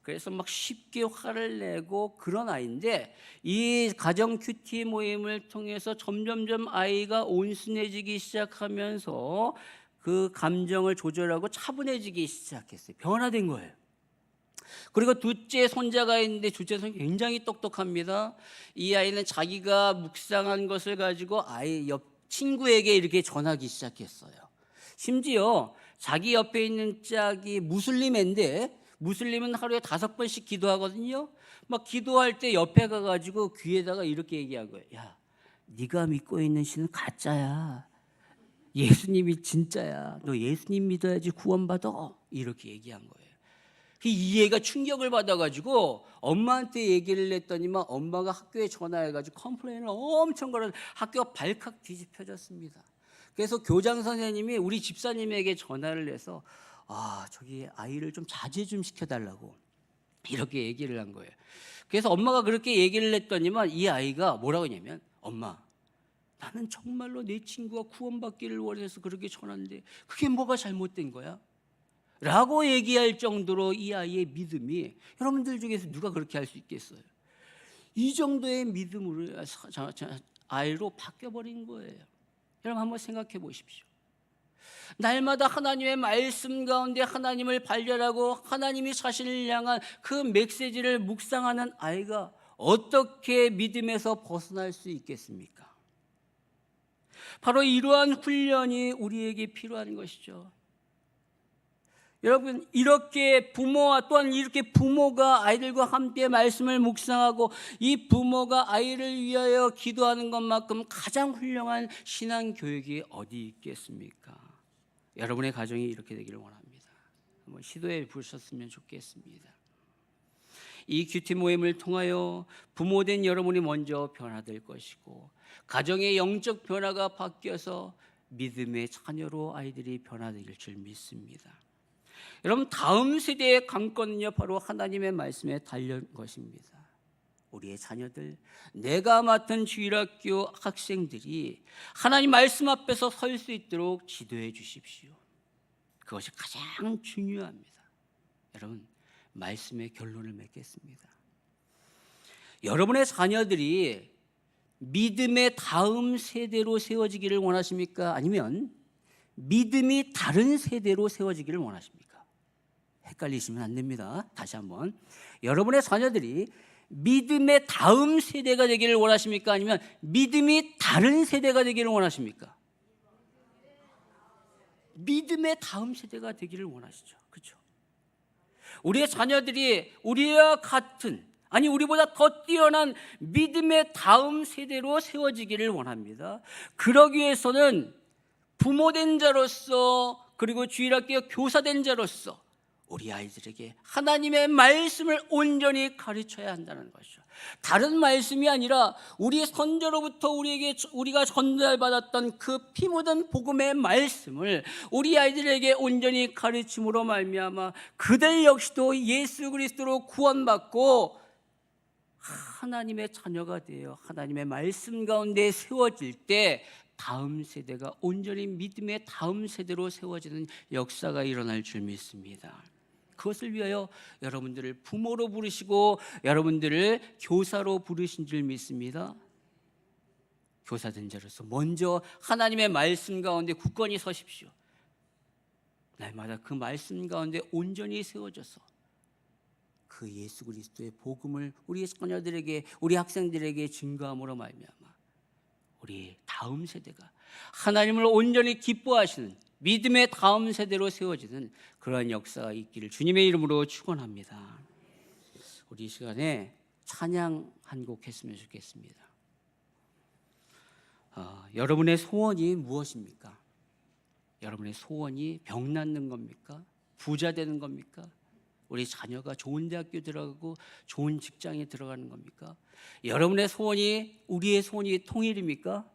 그래서 막 쉽게 화를 내고 그런 아이인데, 이 가정 큐티 모임을 통해서 점점점 아이가 온순해지기 시작하면서 그 감정을 조절하고 차분해지기 시작했어요. 변화된 거예요. 그리고 둘째 손자가 있는데 둘째 손이 굉장히 똑똑합니다. 이 아이는 자기가 묵상한 것을 가지고 아이 옆 친구에게 이렇게 전하기 시작했어요. 심지어 자기 옆에 있는 짝이 무슬림인데 무슬림은 하루에 5번씩 기도하거든요. 막 기도할 때 옆에 가가지고 귀에다가 이렇게 얘기한 거예요. 야, 네가 믿고 있는 신은 가짜야. 예수님이 진짜야. 너 예수님 믿어야지 구원받아. 이렇게 얘기한 거예요. 이 애가 충격을 받아가지고 엄마한테 얘기를 했더니만 엄마가 학교에 전화해가지고 컴플레인을 엄청 걸어서 학교가 발칵 뒤집혀졌습니다. 그래서 교장 선생님이 우리 집사님에게 전화를 해서 저기 아이를 좀 자제 좀 시켜달라고 이렇게 얘기를 한 거예요. 그래서 엄마가 그렇게 얘기를 했더니만 이 아이가 뭐라고 하냐면 엄마, 나는 정말로 내 친구가 구원받기를 원해서 그렇게 전하는데 그게 뭐가 잘못된 거야? 라고 얘기할 정도로 이 아이의 믿음이 여러분들 중에서 누가 그렇게 할 수 있겠어요? 이 정도의 믿음으로 아이로 바뀌어버린 거예요. 여러분 한번 생각해 보십시오. 날마다 하나님의 말씀 가운데 하나님을 발견하고 하나님이 자신을 향한 그 메시지를 묵상하는 아이가 어떻게 믿음에서 벗어날 수 있겠습니까? 바로 이러한 훈련이 우리에게 필요한 것이죠. 여러분, 이렇게 부모와 또한 이렇게 부모가 아이들과 함께 말씀을 묵상하고 이 부모가 아이를 위하여 기도하는 것만큼 가장 훌륭한 신앙 교육이 어디 있겠습니까? 여러분의 가정이 이렇게 되기를 원합니다. 한번 시도해 보셨으면 좋겠습니다. 이 큐티 모임을 통하여 부모된 여러분이 먼저 변화될 것이고 가정의 영적 변화가 바뀌어서 믿음의 자녀로 아이들이 변화될 줄 믿습니다. 여러분, 다음 세대의 관건은요 바로 하나님의 말씀에 달린 것입니다. 우리의 자녀들, 내가 맡은 주일학교 학생들이 하나님 말씀 앞에서 설 수 있도록 지도해 주십시오. 그것이 가장 중요합니다. 여러분, 말씀의 결론을 맺겠습니다. 여러분의 자녀들이 믿음의 다음 세대로 세워지기를 원하십니까? 아니면 믿음이 다른 세대로 세워지기를 원하십니까? 헷갈리시면 안 됩니다. 다시 한번, 여러분의 자녀들이 믿음의 다음 세대가 되기를 원하십니까? 아니면 믿음이 다른 세대가 되기를 원하십니까? 믿음의 다음 세대가 되기를 원하시죠. 그렇죠? 우리의 자녀들이 우리와 같은, 아니 우리보다 더 뛰어난 믿음의 다음 세대로 세워지기를 원합니다. 그러기 위해서는 부모된 자로서 그리고 주일학교 교사된 자로서 우리 아이들에게 하나님의 말씀을 온전히 가르쳐야 한다는 것이죠. 다른 말씀이 아니라 우리 선조로부터 우리가 전달받았던 그 피 묻은 복음의 말씀을 우리 아이들에게 온전히 가르침으로 말미암아 그들 역시도 예수 그리스도로 구원받고 하나님의 자녀가 되어 하나님의 말씀 가운데 세워질 때 다음 세대가 온전히 믿음의 다음 세대로 세워지는 역사가 일어날 줄 믿습니다. 그것을 위하여 여러분들을 부모로 부르시고 여러분들을 교사로 부르신 줄 믿습니다. 교사된 자로서 먼저 하나님의 말씀 가운데 굳건히 서십시오. 날마다 그 말씀 가운데 온전히 세워져서 그 예수 그리스도의 복음을 우리 자녀들에게, 우리 학생들에게 증거함으로 말미암아 우리 다음 세대가 하나님을 온전히 기뻐하시는 믿음의 다음 세대로 세워지는 그러한 역사가 있기를 주님의 이름으로 축원합니다. 우리 이 시간에 찬양 한 곡 했으면 좋겠습니다. 여러분의 소원이 무엇입니까? 여러분의 소원이 병 낫는 겁니까? 부자 되는 겁니까? 우리 자녀가 좋은 대학교 들어가고 좋은 직장에 들어가는 겁니까? 여러분의 소원이, 우리의 소원이 통일입니까?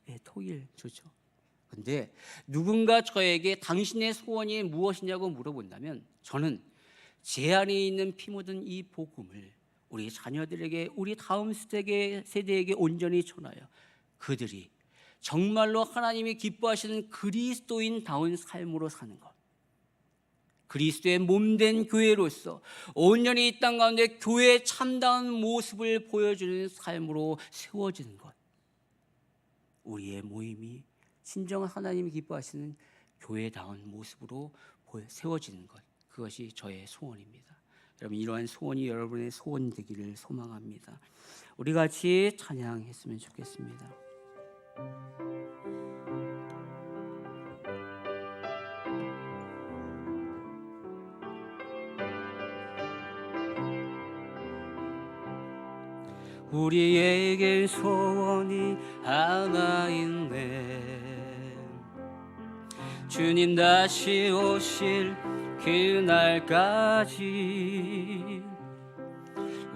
네, 통일 좋죠. 근데 누군가 저에게 당신의 소원이 무엇이냐고 물어본다면 저는 제 안에 있는 피 묻은 이 복음을 우리 자녀들에게, 우리 다음 세대에게 온전히 전하여 그들이 정말로 하나님이 기뻐하시는 그리스도인다운 삶으로 사는 것, 그리스도의 몸된 교회로서 온전히 이 땅 가운데 교회의 참다운 모습을 보여주는 삶으로 세워지는 것, 우리의 모임이 진정한 하나님이 기뻐하시는 교회다운 모습으로 세워지는 것, 그것이 저의 소원입니다. 여러분, 이러한 소원이 여러분의 소원 되기를 소망합니다. 우리 같이 찬양했으면 좋겠습니다. 우리에게 소원이 하나 있네. 주님 다시 오실 그날까지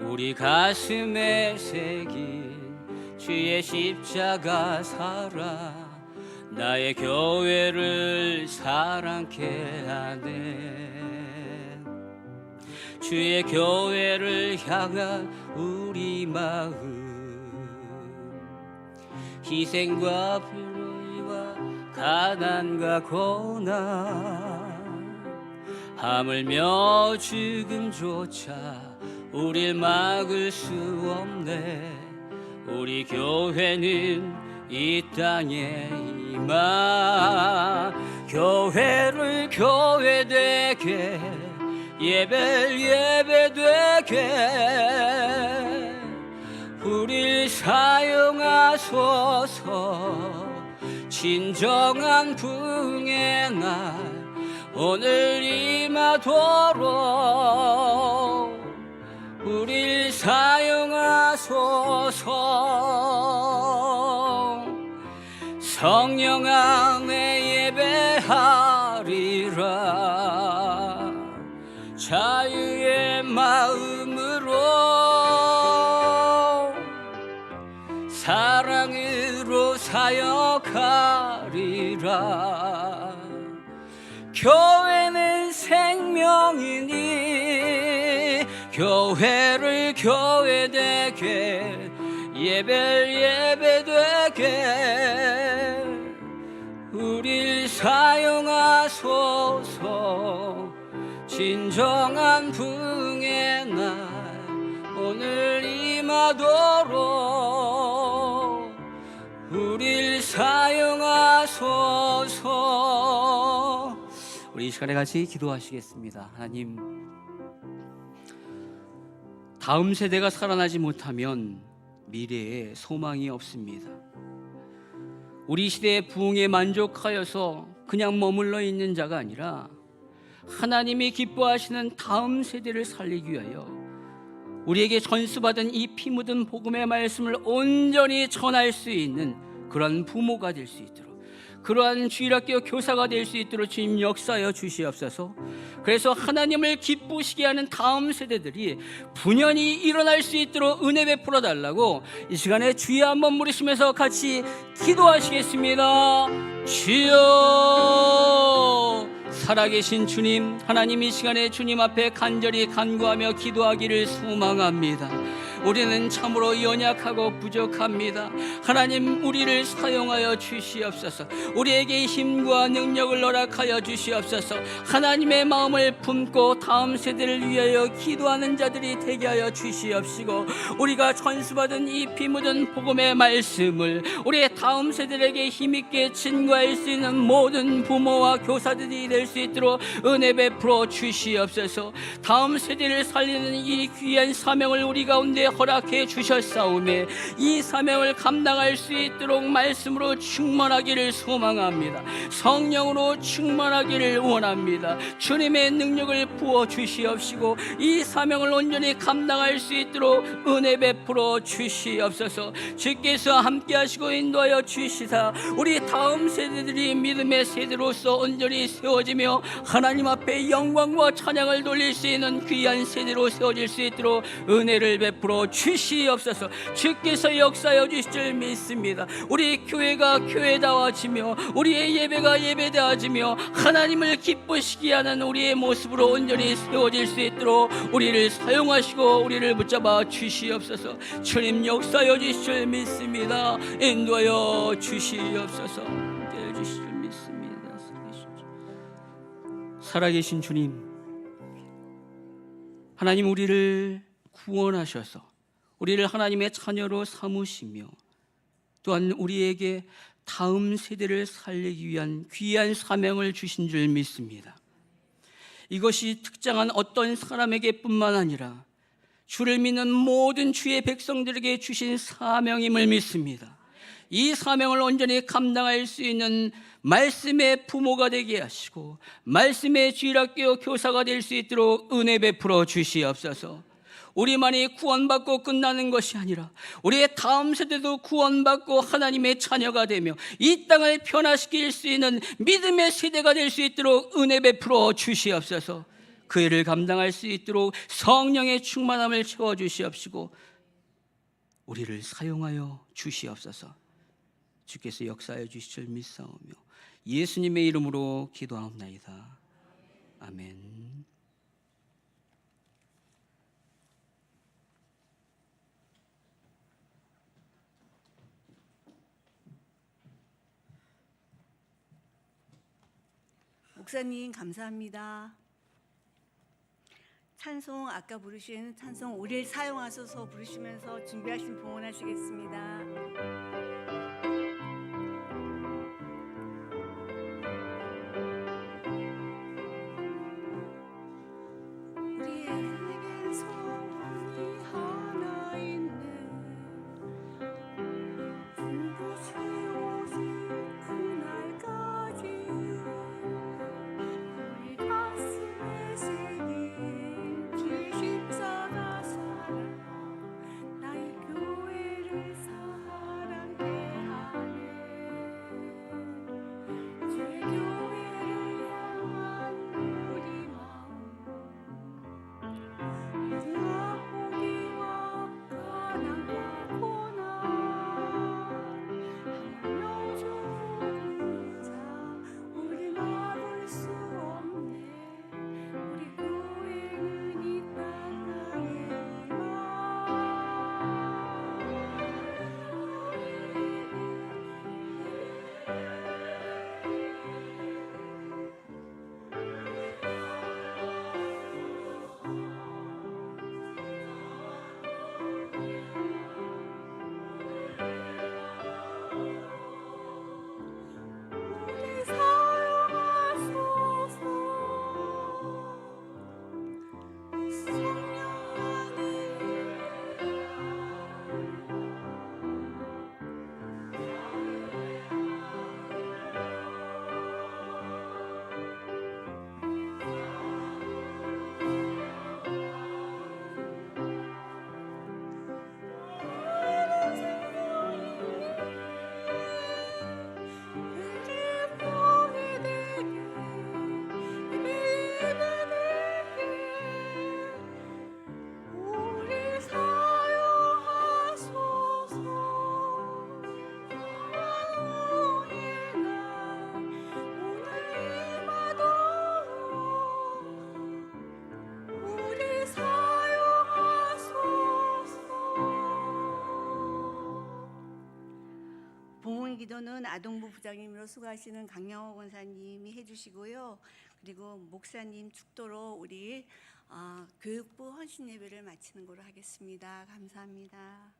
우리 가슴에 새긴 주의 십자가 살아 나의 교회를 사랑케 하네. 주의 교회를 향한 우리 마음, 희생과 불의와 가난과 고난, 하물며 죽음조차 우릴 막을 수 없네. 우리 교회는 이 땅에 임하. 교회를 교회되게, 예배를 예배되게 우릴 사용하소서. 진정한 부흥의 날 오늘 임하도록 우릴 사용하소서. 성령 안에 예배하리라. 자유의 마음으로 사랑으로 사역하리라. 교회는 생명이니 교회를 교회되게, 예배를 예배되게 우릴 사용하소서. 진정한 부흥의 날 오늘 임하도록 우릴 사용하소서. 우리 이 시간에 같이 기도하시겠습니다. 하나님, 다음 세대가 살아나지 못하면 미래에 소망이 없습니다. 우리 시대의 부흥에 만족하여서 그냥 머물러 있는 자가 아니라 하나님이 기뻐하시는 다음 세대를 살리기 위하여 우리에게 전수받은 이 피 묻은 복음의 말씀을 온전히 전할 수 있는 그러한 부모가 될 수 있도록, 그러한 주일학교 교사가 될 수 있도록 주님 역사하여 주시옵소서. 그래서 하나님을 기쁘시게 하는 다음 세대들이 분연히 일어날 수 있도록 은혜 베풀어 달라고 이 시간에 주여 한번 부르시면서 같이 기도하시겠습니다. 주여, 살아계신 주님, 하나님 이 시간에 주님 앞에 간절히 간구하며 기도하기를 소망합니다. 우리는 참으로 연약하고 부족합니다. 하나님, 우리를 사용하여 주시옵소서. 우리에게 힘과 능력을 허락하여 주시옵소서. 하나님의 마음을 품고 다음 세대를 위하여 기도하는 자들이 되게 하여 주시옵시고, 우리가 전수받은 이 피 묻은 복음의 말씀을 우리의 다음 세대에게 힘있게 증거할 수 있는 모든 부모와 교사들이 될 수 있도록 은혜 베풀어 주시옵소서. 다음 세대를 살리는 이 귀한 사명을 우리 가운데 허락해 주셨사오매 이 사명을 감당할 수 있도록 말씀으로 충만하기를 소망합니다. 성령으로 충만하기를 원합니다. 주님의 능력을 부어 주시옵시고 이 사명을 온전히 감당할 수 있도록 은혜 베풀어 주시옵소서. 주께서 함께 하시고 인도하여 주시사 우리 다음 세대들이 믿음의 세대로서 온전히 세워지며 하나님 앞에 영광과 찬양을 돌릴 수 있는 귀한 세대로 세워질 수 있도록 은혜를 베풀어 주시옵소서. 주께서 역사하여 주실 줄 믿습니다. 우리 교회가 교회다워지며 우리의 예배가 예배다워지며 하나님을 기쁘시게 하는 우리의 모습으로 온전히 세워질 수 있도록 우리를 사용하시고 우리를 붙잡아 주시옵소서. 주님 역사하여 주실 줄 믿습니다. 인도하여 주시옵소서. 인도하여 주실 줄 믿습니다. 살아계신 주님, 하나님, 우리를 구원하셔서 우리를 하나님의 자녀로 삼으시며 또한 우리에게 다음 세대를 살리기 위한 귀한 사명을 주신 줄 믿습니다. 이것이 특정한 어떤 사람에게뿐만 아니라 주를 믿는 모든 주의 백성들에게 주신 사명임을 믿습니다. 이 사명을 온전히 감당할 수 있는 말씀의 부모가 되게 하시고 말씀의 주일학교 교사가 될 수 있도록 은혜 베풀어 주시옵소서. 우리만이 구원받고 끝나는 것이 아니라 우리의 다음 세대도 구원받고 하나님의 자녀가 되며 이 땅을 변화시킬 수 있는 믿음의 세대가 될 수 있도록 은혜 베풀어 주시옵소서. 그 일을 감당할 수 있도록 성령의 충만함을 채워주시옵시고 우리를 사용하여 주시옵소서. 주께서 역사해 주실 줄 믿사오며 예수님의 이름으로 기도하옵나이다. 아멘. 목사님 감사합니다. 찬송 아까 부르신 찬송 우리를 사용하소서 부르시면서 준비하신 봉헌하시겠습니다. 우리에겐 소원이 하나 있네. 그것이 오직 그날까지 우리 가슴에 새긴 주 십자가 사랑 나의 교회를 사랑케 하네. 주의 교회를 향한 우리 마음 누가 포기와 가난과 고난 하며 조차 우리 막을 수 없네. 우리 교회는 이 땅에 우리 사용하소서. 우리 사용하소서. 하나님의 날 오늘 임하도록 우리 사용하소서. 봉헌 기도는 아동부 부장님으로 수고하시는 강영호 권사님이 해주시고요. 그리고 목사님 축도로 우리 교육부 헌신 예배를 마치는 걸로 하겠습니다. 감사합니다.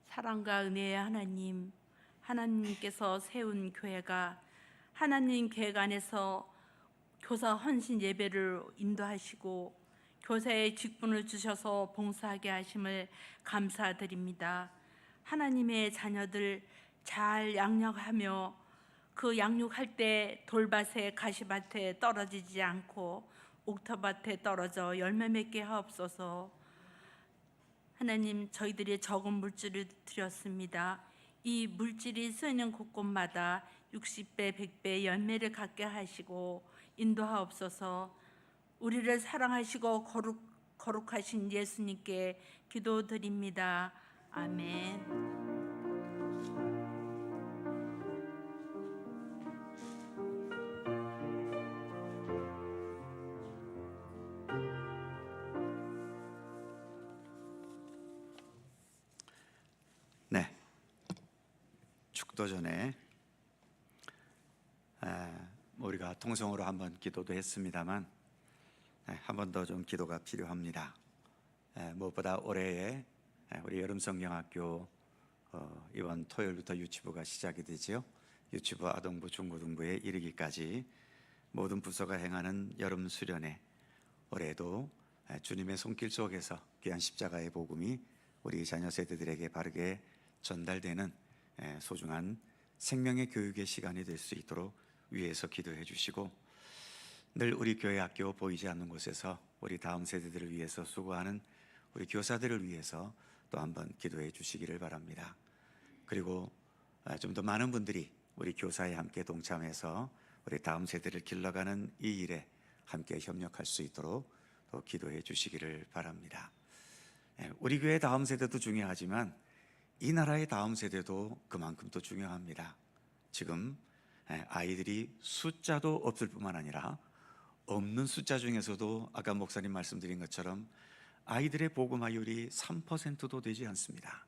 사랑과 은혜의 하나님, 하나님께서 세운 교회가 하나님 계획 안에서 교사 헌신 예배를 인도하시고 교사의 직분을 주셔서 봉사하게 하심을 감사드립니다. 하나님의 자녀들 잘 양육하며 그 양육할 때 돌밭에 가시밭에 떨어지지 않고 옥토밭에 떨어져 열매 맺게 하옵소서. 하나님, 저희들이 적은 물질을 드렸습니다. 이 물질이 쓰이는 곳곳마다 60배, 100배 열매를 갖게 하시고 인도하옵소서. 우리를 사랑하시고 거룩하신 예수님께 기도드립니다. 아멘. 네, 축도 전에 우리가 통성으로 한번 기도도 했습니다만 한 번 더 좀 기도가 필요합니다. 무엇보다 올해에 우리 여름성경학교 이번 토요일부터 유치부가 시작이 되지요. 유치부, 아동부, 중고등부에 이르기까지 모든 부서가 행하는 여름 수련회, 올해도 주님의 손길 속에서 귀한 십자가의 복음이 우리 자녀 세대들에게 바르게 전달되는 소중한 생명의 교육의 시간이 될 수 있도록 위에서 기도해 주시고, 늘 우리 교회 학교 보이지 않는 곳에서 우리 다음 세대들을 위해서 수고하는 우리 교사들을 위해서 또 한번 기도해 주시기를 바랍니다. 그리고 좀 더 많은 분들이 우리 교사에 함께 동참해서 우리 다음 세대를 길러가는 이 일에 함께 협력할 수 있도록 또 기도해 주시기를 바랍니다. 우리 교회 다음 세대도 중요하지만 이 나라의 다음 세대도 그만큼 또 중요합니다. 지금 아이들이 숫자도 없을 뿐만 아니라 없는 숫자 중에서도 아까 목사님 말씀드린 것처럼 아이들의 복음화율이 3%도 되지 않습니다.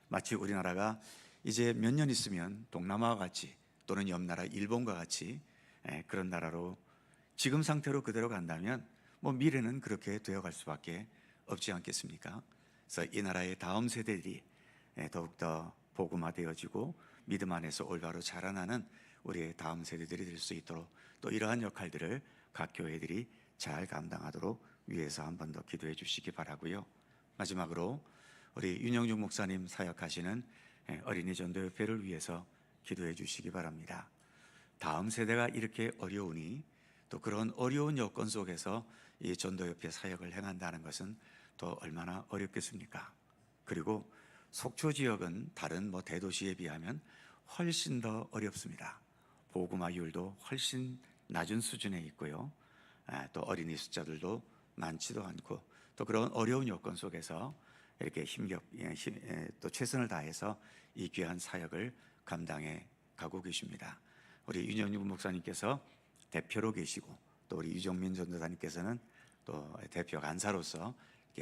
마치 우리나라가 이제 몇 년 있으면 동남아와 같이 또는 옆 나라 일본과 같이 그런 나라로 지금 상태로 그대로 간다면 미래는 그렇게 되어갈 수밖에 없지 않겠습니까? 그래서 이 나라의 다음 세대들이 더욱더 복음화되어지고 믿음 안에서 올바로 자라나는 우리의 다음 세대들이 될 수 있도록 또 이러한 역할들을 각 교회들이 잘 감당하도록 위에서 한 번 더 기도해 주시기 바라고요. 마지막으로 우리 윤영중 목사님 사역하시는 어린이 전도협회를 위해서 기도해 주시기 바랍니다. 다음 세대가 이렇게 어려우니 또 그런 어려운 여건 속에서 이 전도협회 사역을 행한다는 것은 또 얼마나 어렵겠습니까? 그리고 속초 지역은 다른 대도시에 비하면 훨씬 더 어렵습니다. 복음화율도 훨씬 낮은 수준에 있고요. 또 어린이 숫자들도 많지도 않고 또 그런 어려운 여건 속에서 이렇게 또 최선을 다해서 이 귀한 사역을 감당해 가고 계십니다. 우리 윤영주 목사님께서 대표로 계시고 또 우리 유정민 전도사님께서는 또 대표 간사로서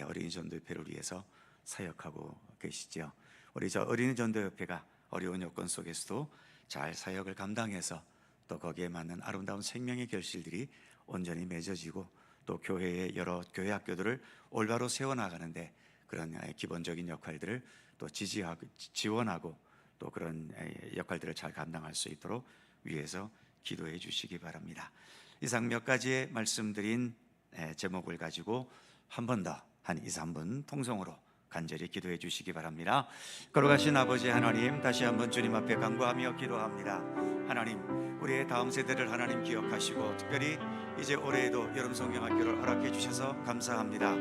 어린이 전도협회를 위해서 사역하고 계시죠. 우리 저 어린이 전도협회가 어려운 여건 속에서도 잘 사역을 감당해서 또 거기에 맞는 아름다운 생명의 결실들이 온전히 맺어지고 또 교회의 여러 교회 학교들을 올바로 세워나가는데 그런 기본적인 역할들을 또 지원하고 또 그런 역할들을 잘 감당할 수 있도록 위해서 기도해 주시기 바랍니다. 이상 몇 가지의 말씀드린 제목을 가지고 한 번 더 한 2, 3분 통성으로 간절히 기도해 주시기 바랍니다. 걸어가신 아버지 하나님, 다시 한번 주님 앞에 간구하며 기도합니다. 하나님, 우리의 다음 세대를 하나님 기억하시고 특별히 이제 올해에도 여름성경학교를 허락해 주셔서 감사합니다.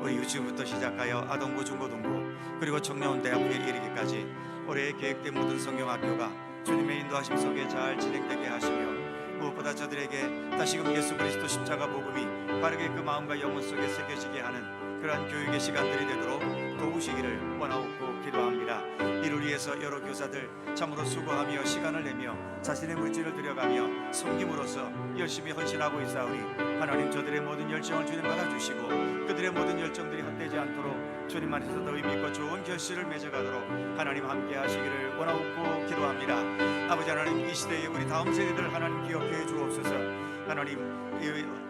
우리 유치부부터 시작하여 아동부, 중고등부 그리고 청년대학교에 이르기까지 올해 계획된 모든 성경학교가 주님의 인도하심 속에 잘 진행되게 하시며 무엇보다 저들에게 다시금 예수 그리스도 십자가 복음이 바르게 그 마음과 영혼 속에 새겨지게 하는 그러한 교육의 시간들이 되도록 도우시기를 원하옵고 기도합니다. 이를 위해서 여러 교사들 참으로 수고하며 시간을 내며 자신의 물질을 들여가며 섬김으로써 열심히 헌신하고 있사오니 하나님 저들의 모든 열정을 주님 받아주시고 그들의 모든 열정들이 헛되지 않도록 주님 안에서 더 의미있고 좋은 결실을 맺어가도록 하나님 함께 하시기를 원하옵고 기도합니다. 아버지 하나님, 이 시대에 우리 다음 세대들 하나님 기억해 주옵소서. 하나님,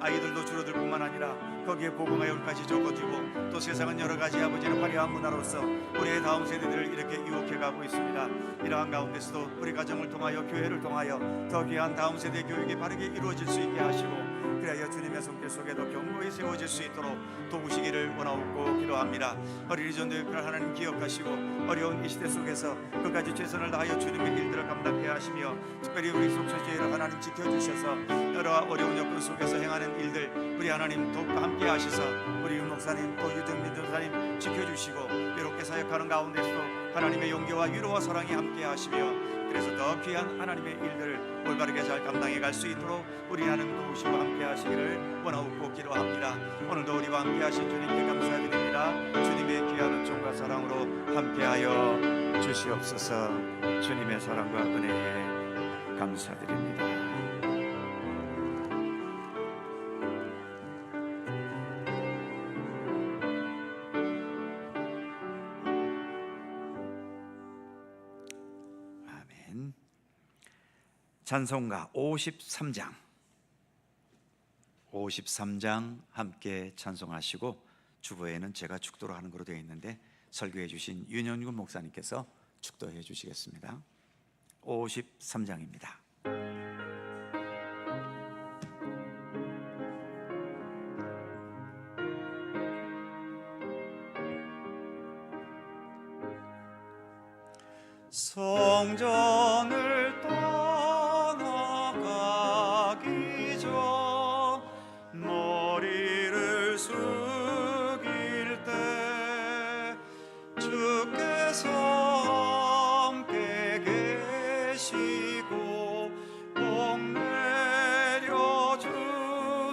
아이들도 줄어들 뿐만 아니라 거기에 복음화율까지 적어지고 또 세상은 여러 가지 아버지는 화려한 문화로서 우리의 다음 세대들을 이렇게 유혹해 가고 있습니다. 이러한 가운데서도 우리 가정을 통하여 교회를 통하여 더 귀한 다음 세대 교육이 바르게 이루어질 수 있게 하시고 그래야 주님의 손길 속에도 견고히 세워질 수 있도록 도우시기를 원하옵고 기도합니다. 어린이 전도협회를 하나님 기억하시고 어려운 이 시대 속에서 끝까지 최선을 다하여 주님의 일들을 감당해 하시며 특별히 우리 속초지회를 하나님 지켜주셔서 여러 어려운 여건 속에서 행하는 일들 우리 하나님 더욱더 함께 하셔서 우리 윤 목사님 또 유정민 전사님 지켜주시고 이렇게 사역하는 가운데서도 하나님의 용기와 위로와 사랑이 함께 하시며 그래서 더 귀한 하나님의 일들을 올바르게 잘 감당해 갈 수 있도록 우리 하나님 도우시고 함께 하시기를 원하옵고 기도합니다. 오늘도 우리와 함께 하신 주님께 감사드립니다. 주님의 귀한 은총과 사랑으로 함께하여 주시옵소서. 주님의 사랑과 은혜에 감사드립니다. 찬송가 53장 53장 함께 찬송하시고 주보에는 제가 축도를 하는 걸로 되어 있는데 설교해 주신 윤영군 목사님께서 축도해 주시겠습니다. 53장입니다. 성전을 떠나가기 전 머리를 숙일 때 주께서 함께 계시고 복 내려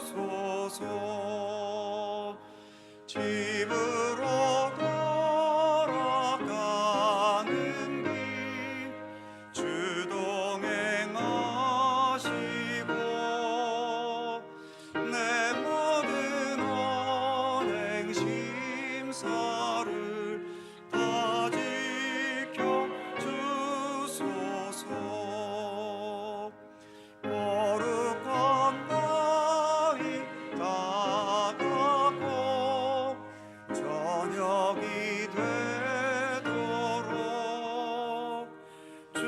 주소서. 집으로 돌아가는 길 주동행하시고 내 모든 언행 심사를 다 지켜 주소서. 거룩한 나이 다가고 저녁이 되도록 주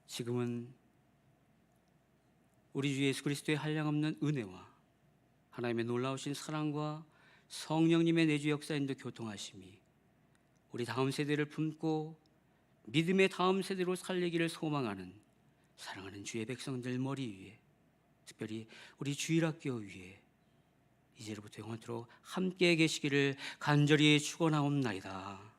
지금은 우리 주 예수 그리스도의 한량없는 은혜와 하나님의 놀라우신 사랑과 성령님의 내주 역사인도 교통하심이 우리 다음 세대를 품고 믿음의 다음 세대로 살리기를 소망하는 사랑하는 주의 백성들 머리 위에, 특별히 우리 주일학교 위에 이제로부터 영원토록 함께 계시기를 간절히 축원하옵나이다.